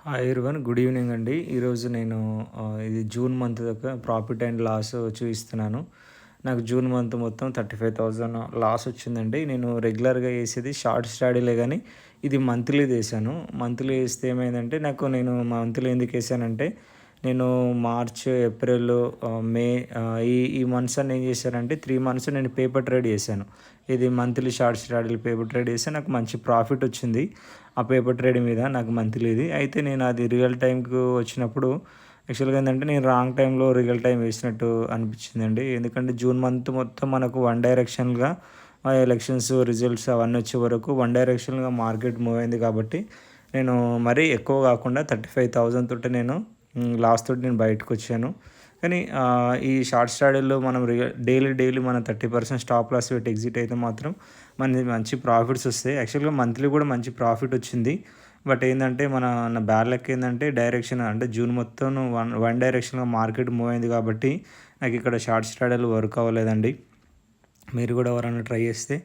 Hi everyone, good evening అండి. ఈరోజు నేను ఇది జూన్ మంత్ యొక్క ప్రాఫిట్ అండ్ లాస్ చూపిస్తున్నాను. నాకు జూన్ మంత్ మొత్తం 35,000 లాస్ వచ్చిందండి. నేను రెగ్యులర్గా వేసేది షార్ట్ స్టడీలే కానీ ఇది మంత్లీది వేసాను. మంత్లీ వేస్తే ఏమైందంటే నేను మంత్లీ ఎందుకు వేసానంటే నేను మార్చ్, ఏప్రిల్, మే, ఈ మంత్స్ అన్ని ఏం చేశానంటే 3 మంత్స్ నేను పేపర్ ట్రేడ్ చేశాను. ఇది మంత్లీ షార్ట్ స్టడీలు పేపర్ ట్రేడ్ చేస్తే నాకు మంచి ప్రాఫిట్ వచ్చింది ఆ పేపర్ ట్రేడ్ మీద నాకు మంత్లీది. అయితే నేను అది రియల్ టైంకి వచ్చినప్పుడు యాక్చువల్గా ఏంటంటే నేను రాంగ్ టైంలో రియల్ టైం వేసినట్టు అనిపించిందండి. ఎందుకంటే జూన్ మంత్ మొత్తం మనకు వన్ డైరెక్షన్గా ఎలక్షన్స్ రిజల్ట్స్ అవన్నీ వచ్చే వరకు వన్ డైరెక్షన్గా మార్కెట్ మూవ్ అయింది. కాబట్టి నేను మరీ ఎక్కువ కాకుండా 35,000 తోటి నేను లాస్ తోటి నేను బయటకు వచ్చాను. కానీ ఈ షార్ట్ స్టడీలో మనం డైలీ మనం 30% స్టాప్ లాస్ పెట్టి ఎగ్జిట్ అయితే మాత్రం మనది మంచి ప్రాఫిట్స్ వస్తాయి. యాక్చువల్గా మంత్లీ కూడా మంచి ప్రాఫిట్ వచ్చింది. బట్ ఏంటంటే నా బ్యాడ్ లక్ ఏంటంటే డైరెక్షన్ అంటే జూన్ మొత్తం వన్ డైరెక్షన్గా మార్కెట్ మూవ్ అయింది కాబట్టి నాకు ఇక్కడ షార్ట్ స్టడీలు వర్క్ అవ్వలేదండి. మీరు కూడా ఎవరైనా ట్రై చేస్తే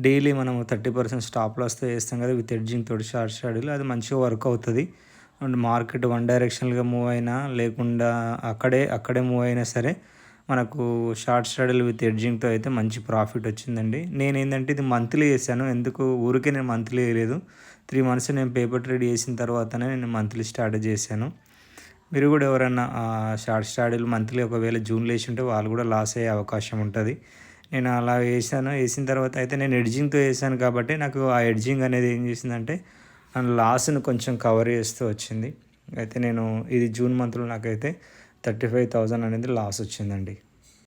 డైలీ మనం 30% స్టాప్ లాస్తో వేస్తాం కదా విత్ ఎడ్జింగ్ తోటి షార్ట్ స్టడీలు, అది మంచిగా వర్క్ అవుతుంది. అండ్ మార్కెట్ వన్ డైరెక్షనల్గా మూవ్ అయినా లేకుండా అక్కడే మూవ్ అయినా సరే మనకు షార్ట్ స్టడీలు విత్ ఎడ్జింగ్తో అయితే మంచి ప్రాఫిట్ వచ్చిందండి. నేను ఏంటంటే ఇది మంత్లీ చేశాను. ఎందుకు ఊరికే నేను మంత్లీ వేయలేదు. 3 మంత్స్ నేను పేపర్ ట్రేడ్ చేసిన తర్వాతనే నేను మంత్లీ స్టార్ట్ చేశాను. మీరు కూడా ఎవరైనా షార్ట్ స్టడీలు మంత్లీ ఒకవేళ జూన్లో వేసి ఉంటే వాళ్ళు కూడా లాస్ అయ్యే అవకాశం ఉంటుంది. నేను అలా వేసిన తర్వాత అయితే నేను ఎడ్జింగ్తో వేసాను కాబట్టి నాకు ఆ ఎడ్జింగ్ అనేది ఏం చేసిందంటే లాస్ను కొంచెం కవర్ చేస్తూ వచ్చింది. అయితే ఇది జూన్ మంత్లో నాకైతే 35,000 అనేది లాస్ వచ్చిందండి.